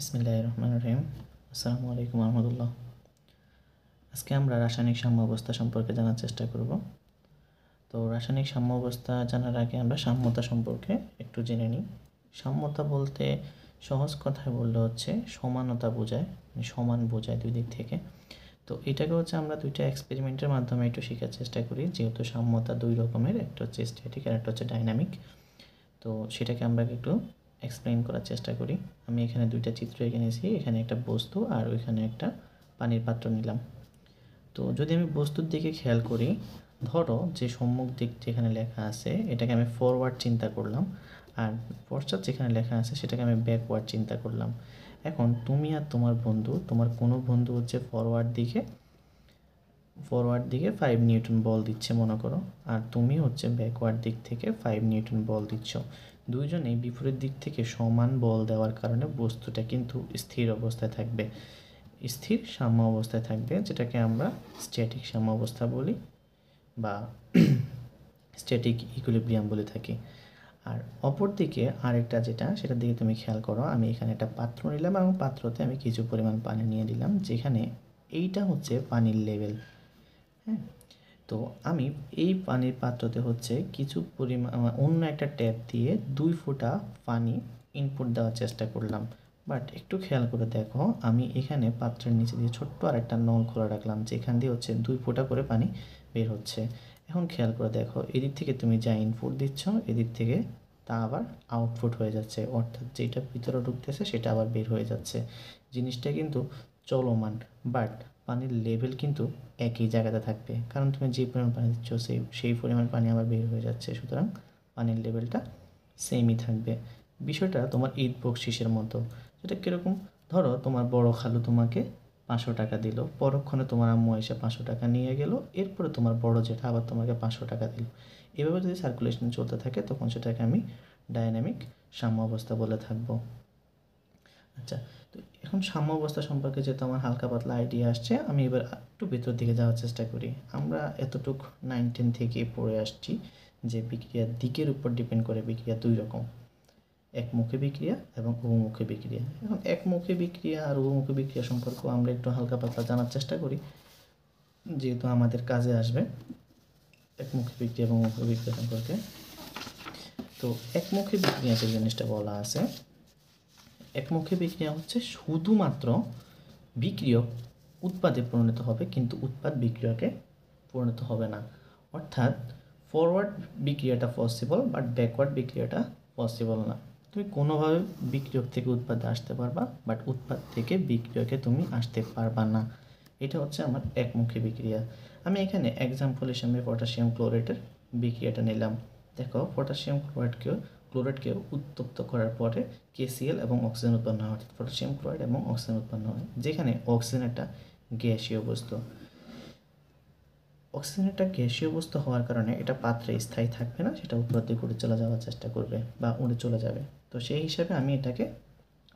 বিসমিল্লাহির রহমানির রহিম। আসসালামু আলাইকুম রহমতুল্লাহ। আজকে আমরা রাসায়নিক সাম্য অবস্থা সম্পর্কে জানার চেষ্টা করব। তো রাসায়নিক সাম্য অবস্থা জানার আগে আমরা সাম্যতা সম্পর্কে একটু জেনে নিই। সাম্যতা বলতে সহজ কথায় বললে হচ্ছে সমানতা বোঝায়, সমান বোঝায় দুই দিক থেকে। তো এটাকে হচ্ছে আমরা দুইটা এক্সপেরিমেন্টের মাধ্যমে একটু শেখার চেষ্টা করি, যেহেতু সাম্যতা দুই রকমের, একটা হচ্ছে স্ট্যাটিক আর একটা হচ্ছে ডাইনামিক। তো সেটাকে আমরা একটু এক্সপ্লেইন করার চেষ্টা করি। আমি এখানে দুইটা চিত্র এঁকে নিয়েছি, এখানে একটা বস্তু আর ওইখানে একটা পানির পাত্র নিলাম। তো যদি আমি বস্তুর দিকে খেয়াল করি, ধরো যে সম্মুখ দিক যেখানে লেখা আছে এটাকে আমি ফরওয়ার্ড চিন্তা করলাম, আর পশ্চাৎ যেখানে লেখা আছে সেটাকে আমি ব্যাকওয়ার্ড চিন্তা করলাম। এখন তুমি আর তোমার বন্ধু, তোমার কোনো বন্ধু হচ্ছে ফরওয়ার্ড দিকে 5 নিউটন বল দিচ্ছে মনে করো, আর তুমি হচ্ছে ব্যাকওয়ার্ড দিক থেকে 5 নিউটন বল দিচ্ছ। দুইজনেই বিপরীত দিক থেকে সমান বল দেওয়ার কারণে বস্তুটা কিন্তু স্থির অবস্থায় থাকবে, স্থির সাম্য অবস্থায় থাকবে, যেটাকে আমরা স্ট্যাটিক সাম্য অবস্থা বলি বা স্ট্যাটিক ইকুইলিব্রিয়াম বলে থাকি। আর অপর দিকে আরেকটা যেটা, সেটার দিকে তুমি খেয়াল করো, আমি এখানে একটা পাত্র নিলাম এবং পাত্রতে আমি কিছু পরিমাণ পানি নিয়ে দিলাম, যেখানে এইটা হচ্ছে পানির লেভেল। হ্যাঁ, তো আমি এই পানির পাত্রতে হচ্ছে কিছু পরিমাণ অন্য একটা ট্যাপ দিয়ে 2 ফোঁটা পানি ইনপুট দেওয়ার চেষ্টা করলাম। বাট একটু খেয়াল করে দেখো, আমি এখানে পাত্রের নিচে দিয়ে ছোট্ট আর একটা নল খোলা রাখলাম, যেখান দিয়ে হচ্ছে 2 ফোঁটা করে পানি বের হচ্ছে। এখন খেয়াল করে দেখো, এদিক থেকে তুমি যা ইনপুট দিচ্ছ এদিক থেকে তা আবার আউটপুট হয়ে যাচ্ছে, অর্থাৎ যেটা ভিতরে ঢুকতেছে সেটা আবার বের হয়ে যাচ্ছে। জিনিসটা কিন্তু চলমান, বাট পানির লেভেল কিন্তু একই জায়গাতে থাকবে, কারণ তুমি যে পরিমাণ পানি দিচ্ছ সেই পরিমাণ পানি আবার বের হয়ে যাচ্ছে, সুতরাং পানির লেভেলটা সেমই থাকবে। বিষয়টা তোমার ঈদ বকশিসের মতো, যেটা কীরকম, ধরো তোমার বড় খালু তোমাকে 500 টাকা দিল, পরক্ষণে তোমার আম্মু এসে 500 টাকা নিয়ে গেল, এরপরে তোমার বড় জেঠা আবার তোমাকে 500 টাকা দিল। এভাবে যদি সার্কুলেশন চলতে থাকে তখন সেটাকে আমি ডায়নামিক সাম্য অবস্থা বলে থাকবো। আচ্ছা, তো এখন সাম্য অবস্থা সম্পর্কে যেহেতু আমার হালকা পাতলা আইডিয়া আসছে, আমি এবার একটু ভেতর দিকে যাওয়ার চেষ্টা করি। আমরা এতটুকু 9-10 থেকে পড়ে আসছি যে বিক্রিয়ার দিকের উপর ডিপেন্ড করে বিক্রিয়া দুই রকম, একমুখী বিক্রিয়া এবং উভমুখী বিক্রিয়া। এখন একমুখী বিক্রিয়া আর উভমুখী বিক্রিয়া সম্পর্কে আমরা একটু হালকা পাতলা জানার চেষ্টা করি, যেহেতু আমাদের কাজে আসবে একমুখী বিক্রিয়া এবং উভমুখী বিক্রিয়া সম্পর্কে। তো একমুখী বিক্রিয়া যে জিনিসটা বলা আছে, একমুখী বিক্রিয়া হচ্ছে শুধুমাত্র বিক্রিয়ক উৎপাদে পরিণত হবে, কিন্তু উৎপাদ বিক্রিয়কে পরিণত হবে না। অর্থাৎ ফরওয়ার্ড বিক্রিয়াটা পসিবল, বাট ব্যাকওয়ার্ড বিক্রিয়াটা পসিবল না। তুমি কোনোভাবে বিক্রিয়ক থেকে উৎপাদে আসতে পারবা, বাট উৎপাদ থেকে বিক্রিয়কে তুমি আসতে পারবা না। এটা হচ্ছে আমার একমুখী বিক্রিয়া। আমি এখানে এক্সাম্পল হিসেবে পটাশিয়াম ক্লোরাইডের বিক্রিয়াটা নিলাম। দেখো, পটাশিয়াম ক্লোরাইডকে উত্তপ্ত করার পরে KCl এবং অক্সিজেন উৎপন্ন হয়, অর্থাৎ পটাশিয়াম ক্লোরাইড এবং অক্সিজেন উৎপন্ন হয়, যেখানে অক্সিজেন একটা গ্যাসীয় বস্তু। অক্সিজেন একটা গ্যাসীয় বস্তু হওয়ার কারণে এটা পাত্রে স্থায়ী থাকবে না, সেটা উপর দিকে উড়ে চলে যাওয়ার চেষ্টা করবে বা উড়ে চলে যাবে। তো সেই হিসাবে আমি এটাকে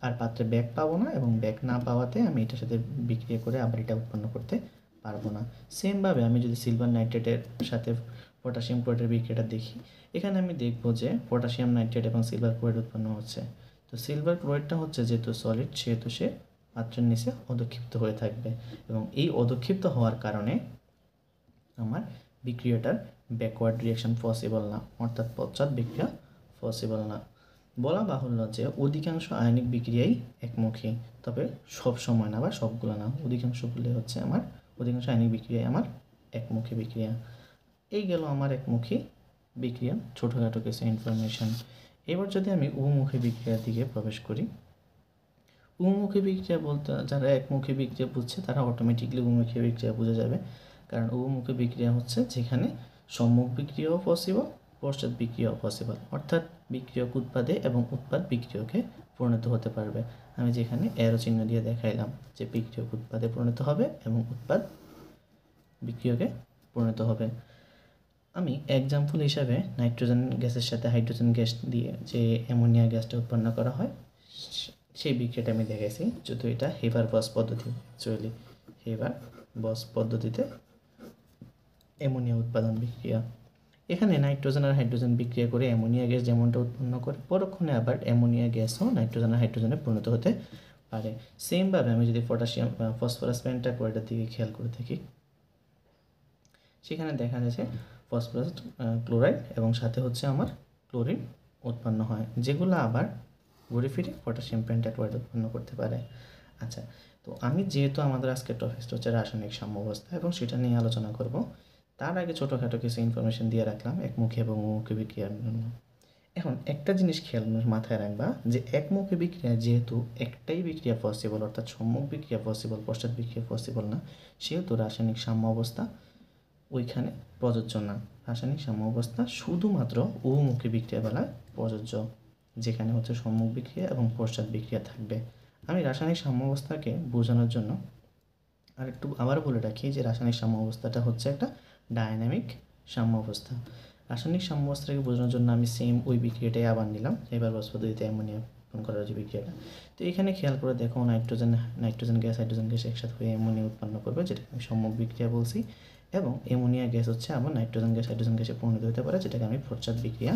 আর পাত্রে ব্যাক পাবো না, এবং ব্যাক না পাওয়াতে আমি এটার সাথে বিক্রিয়া করে আবার এটা উৎপন্ন করতে পারবো না। সেমভাবে আমি যদি সিলভার নাইট্রেটের সাথে পটাশিয়াম ক্লোরাইডের বিক্রিয়াটা দেখি, এখানে আমি দেখবো যে পটাশিয়াম নাইট্রেট এবং সিলভার ক্লোরাইড উৎপন্ন হচ্ছে। তো সিলভার ক্লোরাইডটা হচ্ছে যেহেতু সলিড, সেহেতু সে পাত্রের নিচে অধক্ষিপ্ত হয়ে থাকবে, এবং এই অধক্ষিপ্ত হওয়ার কারণে আমার বিক্রিয়াটার ব্যাকওয়ার্ড রিয়াকশন পসিবল না, অর্থাৎ পশ্চাৎ বিক্রিয়া পসিবল না। বলা বাহুল্য যে অধিকাংশ আয়নিক বিক্রিয়াই একমুখী, তবে সব সময় না বা সবগুলো না, অধিকাংশগুলো হচ্ছে অধিকাংশ আয়নিক বিক্রিয়াই আমার একমুখী বিক্রিয়া। এই গেল আমার একমুখী বিক্রিয়া ছোটোখাটো কিছু ইনফরমেশন। এবার যদি আমি উভমুখী বিক্রিয়ার দিকে প্রবেশ করি, উভমুখী বিক্রিয়া বলতে যারা একমুখী বিক্রিয়া বুঝছে তারা অটোমেটিকলি উভমুখী বিক্রিয়া বুঝে যাবে, কারণ উভমুখী বিক্রিয়া হচ্ছে যেখানে সম্মুখ বিক্রিয়াও পসিবল, পশ্চাৎ বিক্রিয়াও পসিবল, অর্থাৎ বিক্রিয়ক উৎপাদে এবং উৎপাদ বিক্রিয়কে পরিণত হতে পারবে। আমি যেখানে অ্যারো চিহ্ন দিয়ে দেখাইলাম যে বিক্রিয়ক উৎপাদে পরিণত হবে এবং উৎপাদ বিক্রিয়কে পরিণত হবে। আমি এক্সাম্পল হিসাবে নাইট্রোজেন গ্যাসের সাথে হাইড্রোজেন গ্যাস দিয়ে যে অ্যামোনিয়া গ্যাসটা উৎপন্ন করা হয় সেই বিক্রিয়াটা আমি দেখেছি, যেহেতু এটা হেভার বস পদ্ধতি, অ্যাকচুয়ালি হেভার বস পদ্ধতিতে অ্যামোনিয়া উৎপাদন বিক্রিয়া। এখানে নাইট্রোজেন আর হাইড্রোজেন বিক্রিয়া করে অ্যামোনিয়া গ্যাস যেমনটা উৎপন্ন করে, পরক্ষণে আবার অ্যামোনিয়া গ্যাসও নাইট্রোজেন আর হাইড্রোজেনে পরিণত হতে পারে। সেমভাবে আমি যদি পটাশিয়াম ফসফরাস পেন্টাক্লোরাইডের দিকে খেয়াল করে থাকি, সেখানে দেখা যাচ্ছে ফসফরাস ক্লোরাইড এবং সাথে হচ্ছে আমার ক্লোরিন উৎপন্ন হয়, যেগুলো আবার ঘুরে ফিরে পটাশিয়াম পেন্টাক্লোরাইড উৎপন্ন করতে পারে। আচ্ছা, তো আমি যেহেতু আমাদের আজকের টপিকটা হচ্ছে রাসায়নিক সাম্যাবস্থা এবং সেটা নিয়ে আলোচনা করব, তার আগে ছোটোখাটো কিছু ইনফরমেশন দিয়ে রাখলাম একমুখী এবং বহুমুখী বিক্রিয়ার জন্য। এখন একটা জিনিস খেয়াল মাথায় রাখবা যে একমুখী বিক্রিয়া যেহেতু একটাই বিক্রিয়া পসিবল, অর্থাৎ সম্মুখ বিক্রিয়া পসিবল, পশ্চাৎ বিক্রিয়া পসিবল না, সেহেতু রাসায়নিক সাম্যাবস্থা ওইখানে প্রযোজ্য না। রাসায়নিক সাম্যাবস্থা শুধুমাত্র উভমুখী বিক্রিয়া বেলায় প্রযোজ্য, যেখানে হচ্ছে সম্মুখ বিক্রিয়া এবং পশ্চাৎ বিক্রিয়া থাকবে। আমি রাসায়নিক সাম্যাবস্থাকে বোঝানোর জন্য আবার বলে রাখি যে রাসায়নিক সাম্যাবস্থাটা হচ্ছে একটা ডায়নামিক সাম্যাবস্থা। রাসায়নিক সাম্যাবস্থাকে বোঝানোর জন্য আমি সেম ওই বিক্রিয়াটাই আবার নিলাম, এবার বাষ্প পদ্ধতিতে অ্যামোনিয়া উৎপন্ন করার যে বিক্রিয়াটা। তো এখানে খেয়াল করে দেখো, নাইট্রোজেন গ্যাস হাইড্রোজেন গ্যাস একসাথে হয়ে অ্যামোনিয়া উৎপন্ন করবে, যেটাকে আমি সম্মুখ বিক্রিয়া বলছি, এবং অ্যামোনিয়া গ্যাস হচ্ছে আবার নাইট্রোজেন গ্যাস হাইড্রোজেন গ্যাসে পরিণত হতে পারে, যেটাকে আমি পশ্চাৎ বিক্রিয়া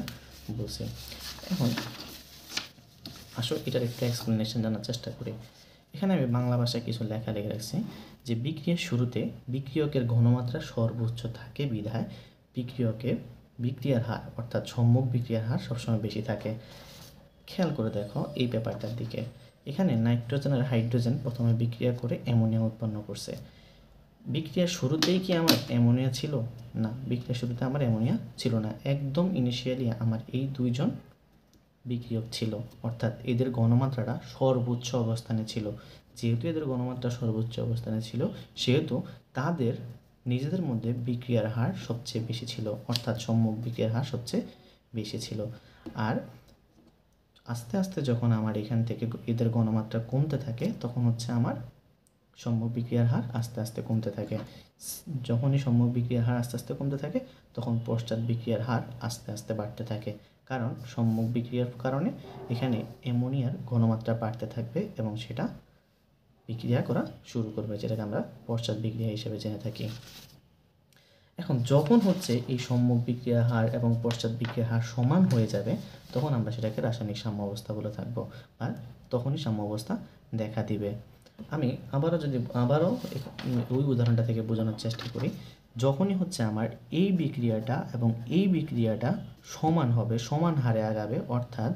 বলছি। এখন আসো এটার একটু এক্সপ্লেনেশন জানার চেষ্টা করি। এখানে আমি বাংলা ভাষায় কিছু লেখা লিখে রাখছি যে বিক্রিয়ার শুরুতে বিক্রিয়কের ঘনমাত্রা সর্বোচ্চ থাকে বিধায় বিক্রিয়ার হার অর্থাৎ সম্মুখ বিক্রিয়ার হার সবসময় বেশি থাকে। খেয়াল করে দেখো এই ব্যাপারটার দিকে। এখানে নাইট্রোজেন আর হাইড্রোজেন প্রথমে বিক্রিয়া করে অ্যামোনিয়া উৎপন্ন করছে। বিক্রিয়ার শুরুতেই কি আমার অ্যামোনিয়া ছিল? না, বিক্রিয়ার শুরুতে আমার অ্যামোনিয়া ছিল না। একদম ইনিশিয়ালি আমার এই দুইজন বিক্রিয়ক ছিল, অর্থাৎ এদের ঘনমাত্রাটা সর্বোচ্চ অবস্থানে ছিল। যেহেতু এদের ঘনমাত্রা সর্বোচ্চ অবস্থানে ছিল, সেহেতু তাদের নিজেদের মধ্যে বিক্রিয়ার হার সবচেয়ে বেশি ছিল, অর্থাৎ সম্মুখ বিক্রিয়ার হার সবচেয়ে বেশি ছিল। আর আস্তে আস্তে যখন আমার এখান থেকে এদের ঘনমাত্রা কমতে থাকে, তখন হচ্ছে আমার সম্মুখ বিক্রিয়ার হার আস্তে আস্তে কমতে থাকে। যখনই সম্মুখ বিক্রিয়ার হার আস্তে আস্তে কমতে থাকে, তখন পশ্চাৎ বিক্রিয়ার হার আস্তে আস্তে বাড়তে থাকে, কারণ সম্মুখ বিক্রিয়ার কারণে এখানে অ্যামোনিয়ার ঘনমাত্রা বাড়তে থাকবে এবং সেটা বিক্রিয়া করা শুরু করবে, যেটাকে আমরা পশ্চাৎ বিক্রিয়া হিসেবে জেনে থাকি। এখন যখন হচ্ছে এই সম্মুখ বিক্রিয়ার হার এবং পশ্চাৎ বিক্রিয়ার হার সমান হয়ে যাবে, তখন আমরা সেটাকে রাসায়নিক সাম্যাবস্থা বলে থাকবো, আর তখনই সাম্যাবস্থা দেখা দিবে। আমি আবারও ওই উদাহরণটা থেকে বোঝানোর চেষ্টা করি। যখনই হচ্ছে আমার এই বিক্রিয়াটা এবং এই বিক্রিয়াটা সমান হবে, সমান হারে আগাবে, অর্থাৎ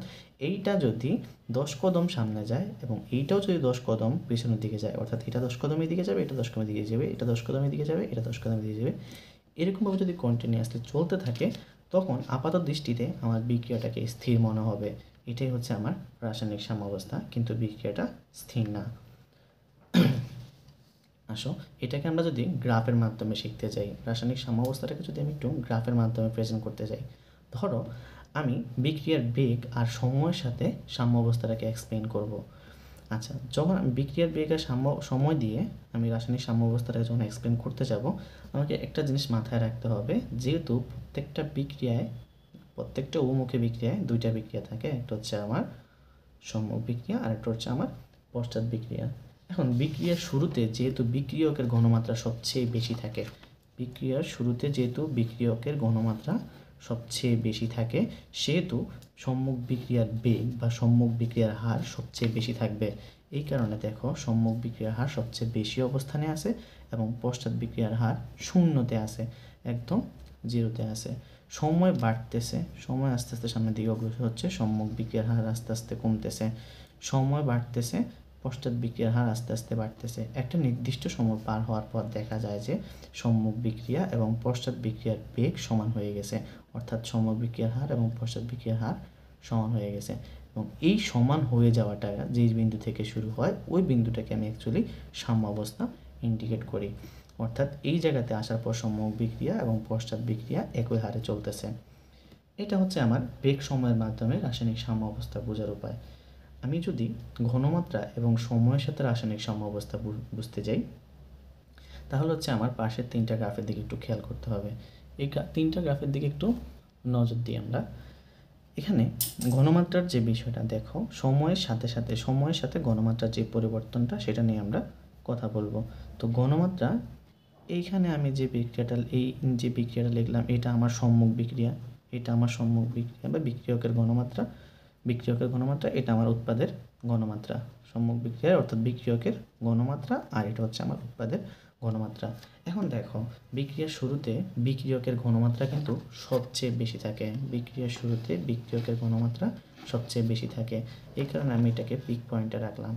এইটা যদি 10 কদম সামনে যায় এবং এইটাও যদি 10 কদম পেছনের দিকে যায়, অর্থাৎ এটা 10 কদমের দিকে যাবে, এটা 10 কদমের দিকে যাবে, এটা 10 কদমের দিকে যাবে, এটা 10 কদমের দিকে যাবে, এরকমভাবে যদি কন্টিনিউয়াসলি চলতে থাকে, তখন আপাত দৃষ্টিতে আমার বিক্রিয়াটাকে স্থির মনে হবে। এটাই হচ্ছে আমার রাসায়নিক সাম্যাবস্থা, কিন্তু বিক্রিয়াটা স্থির না। আসো এটাকে আমরা যদি গ্রাফের মাধ্যমে শিখতে চাই, রাসায়নিক সাম্যাবস্থাটাকে যদি আমি একটু গ্রাফের মাধ্যমে প্রেজেন্ট করতে চাই, ধরো আমি বিক্রিয়ার বেগ আর সময়ের সাথে সাম্যাবস্থাটাকে এক্সপ্লেন করব। আচ্ছা, যখন আমি বিক্রিয়ার বেগ আর সময় দিয়ে আমি রাসায়নিক সাম্যাবস্থাটাকে যখন এক্সপ্লেন করতে যাব, আমাকে একটা জিনিস মাথায় রাখতে হবে, যেহেতু প্রত্যেকটা উভমুখী বিক্রিয়ায় দুইটা বিক্রিয়া থাকে, একটা হচ্ছে আমার সম্মুখ বিক্রিয়া আর একটা হচ্ছে আমার পশ্চাৎ বিক্রিয়া। এখন বিক্রিয়ার শুরুতে যেহেতু বিক্রিয়কের ঘনমাত্রা সবচেয়ে বেশি থাকে, সেহেতু সম্মুখ বিক্রিয়ার বেগ বা সম্মুখ বিক্রিয়ার হার সবচেয়ে বেশি থাকবে। এই কারণে দেখো সম্মুখ বিক্রিয়ার হার সবচেয়ে বেশি অবস্থানে আছে এবং পশ্চাৎ বিক্রিয়ার হার শূন্যতে আছে, একদম জিরোতে আছে। সময় বাড়তেছে, সময় আস্তে আস্তে সামনের দিকে অগ্রসর হচ্ছে, সম্মুখ বিক্রিয়ার হার আস্তে আস্তে কমতেছে, সময় বাড়তেছে, পশ্চাৎ বিক্রিয়ার হার আস্তে আস্তে বাড়তেছে। একটা নির্দিষ্ট সময় পার হওয়ার পর দেখা যায় যে সম্মুখ বিক্রিয়া এবং পশ্চাৎ বিক্রিয়ার বেগ সমান হয়ে গেছে, অর্থাৎ সম্মুখ বিক্রিয়ার হার এবং পশ্চাৎ বিক্রিয়ার হার সমান হয়ে গেছে। এবং এই সমান হয়ে যাওয়াটা যেই বিন্দু থেকে শুরু হয়, ওই বিন্দুটাকে আমি অ্যাকচুয়ালি সাম্যাবস্থা ইন্ডিকেট করি, অর্থাৎ এই জায়গাতে আসার পর সম্মুখ বিক্রিয়া এবং পশ্চাৎ বিক্রিয়া একই হারে চলতেছে। এটা হচ্ছে আমার বেগ সময়ের মাধ্যমে রাসায়নিক সাম্যাবস্থা বোঝার উপায়। আমি যদি ঘনমাত্রা এবং সময়ের সাথে রাসায়নিক সাম্যাবস্থা বুঝতে যাই, তাহলে হচ্ছে আমার পাশের তিনটা গ্রাফের দিকে একটু খেয়াল করতে হবে। এই তিনটা গ্রাফের দিকে একটু নজর দিই আমরা। এখানে ঘনমাত্রার যে বিষয়টা দেখো, সময়ের সাথে ঘনমাত্রার যে পরিবর্তনটা, সেটা নিয়ে আমরা কথা বলবো। তো ঘনমাত্রা, এইখানে আমি যে বিক্রিয়াটা লিখলাম, এটা আমার সম্মুখ বিক্রিয়া, বা বিক্রিয়কের ঘনমাত্রা, এটা আমার উৎপাদের ঘনমাত্রা, সম্মুখ বিক্রিয়ার অর্থাৎ বিক্রিয়কের ঘনমাত্রা, আর এটা হচ্ছে আমার উৎপাদের ঘনমাত্রা। এখন দেখো বিক্রিয়ার শুরুতে বিক্রিয়কের ঘনমাত্রা কিন্তু সবচেয়ে বেশি থাকে, বিক্রিয়ার শুরুতে বিক্রিয়কের ঘনমাত্রা সবচেয়ে বেশি থাকে। এই কারণে আমি এটাকে পিক পয়েন্টে রাখলাম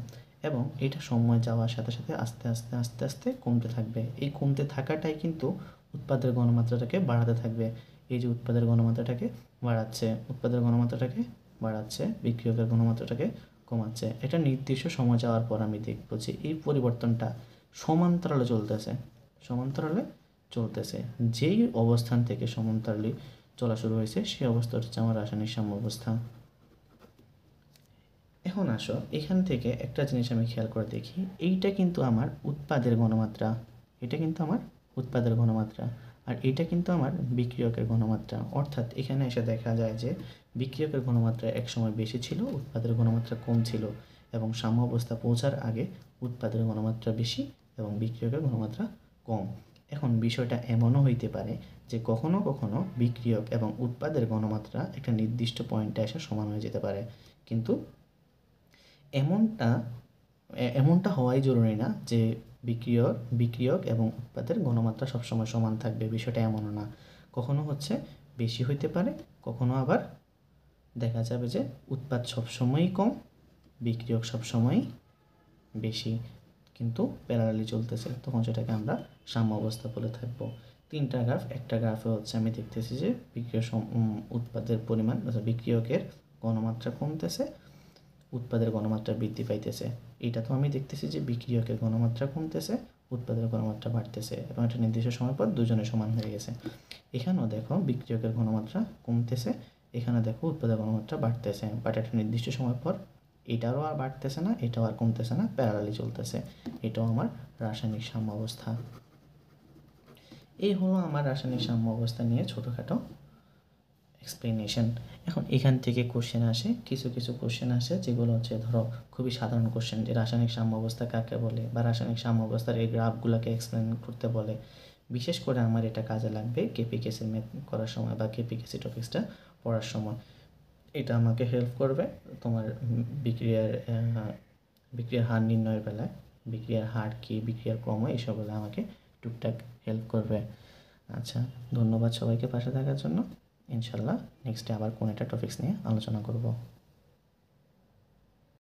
এবং এটা সময় যাওয়ার সাথে সাথে আস্তে আস্তে আস্তে আস্তে কমতে থাকবে। এই কমতে থাকাটাই কিন্তু উৎপাদের ঘনমাত্রাটাকে বাড়াতে থাকবে। এই যে উৎপাদের ঘনমাত্রাটাকে বাড়াচ্ছে, উৎপাদের ঘনমাত্রাটাকে বাড়াচ্ছে, বিক্রিয়কের ঘনমাত্রাটাকে কমাচ্ছে। এটা নির্দিষ্ট সময় যাওয়ার পর আমি দেখব যে এই পরিবর্তনটা সমান্তরালে চলতেছে, সমান্তরালে চলতেছে। যেই অবস্থান থেকে সমান্তরালে চলা শুরু হয়েছে সেই অবস্থাটা হচ্ছে আমার রাসায়নিক সাম্যাবস্থা। এখন আসো এখান থেকে একটা জিনিস আমি খেয়াল করে দেখি, এইটা কিন্তু আমার উৎপাদের ঘনমাত্রা, এটা কিন্তু আমার উৎপাদের ঘনমাত্রা, আর এটা কিন্তু আমার বিক্রিয়কের ঘনমাত্রা। অর্থাৎ এখানে এসে দেখা যায় যে বিক্রিয়কের ঘনমাত্রা এক সময় বেশি ছিল, উৎপাদের ঘনমাত্রা কম ছিল, এবং সাম্য অবস্থা পৌঁছার আগে উৎপাদের ঘনমাত্রা বেশি এবং বিক্রিয়কের ঘনমাত্রা কম। এখন বিষয়টা এমনও হইতে পারে যে কখনো কখনো বিক্রিয়ক এবং উৎপাদের ঘনমাত্রা একটা নির্দিষ্ট পয়েন্টে এসে সমান হয়ে যেতে পারে, কিন্তু এমনটা হওয়াই জরুরি না যে বিক্রিয়ক এবং উৎপাদের ঘনমাত্রা সবসময় সমান থাকবে, বিষয়টা এমনও না। কখনো হচ্ছে বেশি হইতে পারে, কখনো আবার দেখা যাবে যে উৎপাদ সবসময়ই কম, বিক্রিয়ক সবসময়ই বেশি, কিন্তু প্যারালালি চলতেছে, তখন সেটাকে আমরা সাম্য অবস্থা বলে থাকবো। তিনটা গ্রাফ, একটা গ্রাফে হচ্ছে আমি দেখতেছি যে উৎপাদের পরিমাণ, বিক্রিয়কের ঘনমাত্রা কমতেছে, উৎপাদের ঘনমাত্রা বৃদ্ধি পাইতেছে। এটা তো আমি দেখতেছি যে বিক্রিয়কের ঘনমাত্রা কমতেছে, উৎপাদের ঘনমাত্রা বাড়তেছে, এবং একটা নির্দিষ্ট সময় পর দুজনে সমান হয়ে গেছে। এখানেও দেখো বিক্রিয়কের ঘনমাত্রা কমতেছে, এখানে দেখো উৎপাদের ঘনমাত্রা বাড়তেছে, বাট একটা নির্দিষ্ট সময় পর এটারও আর বাড়তেছে না, এটাও আর কমতেছে না, প্যারালালি চলতেছে। এটাও আমার রাসায়নিক সাম্য অবস্থা। এই হলো আমার রাসায়নিক সাম্য অবস্থা নিয়ে ছোটোখাটো এক্সপ্লেনেশন। এখন এখান থেকে কোশ্চেন আসে, কিছু কিছু কোশ্চেন আসে যেগুলো হচ্ছে ধরো খুবই সাধারণ কোশ্চেন, যে রাসায়নিক সাম্য অবস্থা কাকে বলে, বা রাসায়নিক সাম্য অবস্থার এই গ্রাফগুলোকে এক্সপ্লেন করতে বলে। বিশেষ করে আমার এটা কাজে লাগবে কেপিকেসি ম্যাথ করার সময় বা কেপিকেসি টপিক্সটা পড়ার সময়। এটা আমাকে হেল্প করবে তোমার বিক্রিয়ার হার নির্ণয়ের বেলায়, বিক্রিয়ার হার কী, বিক্রিয়ার ক্রম, এইসবগুলো আমাকে টুকটাক হেল্প করবে। আচ্ছা, ধন্যবাদ সবাইকে পাশে থাকার জন্য। ইনশাল্লাহ নেক্সটে আবার কোনো একটা টপিক্স নিয়ে আলোচনা করব।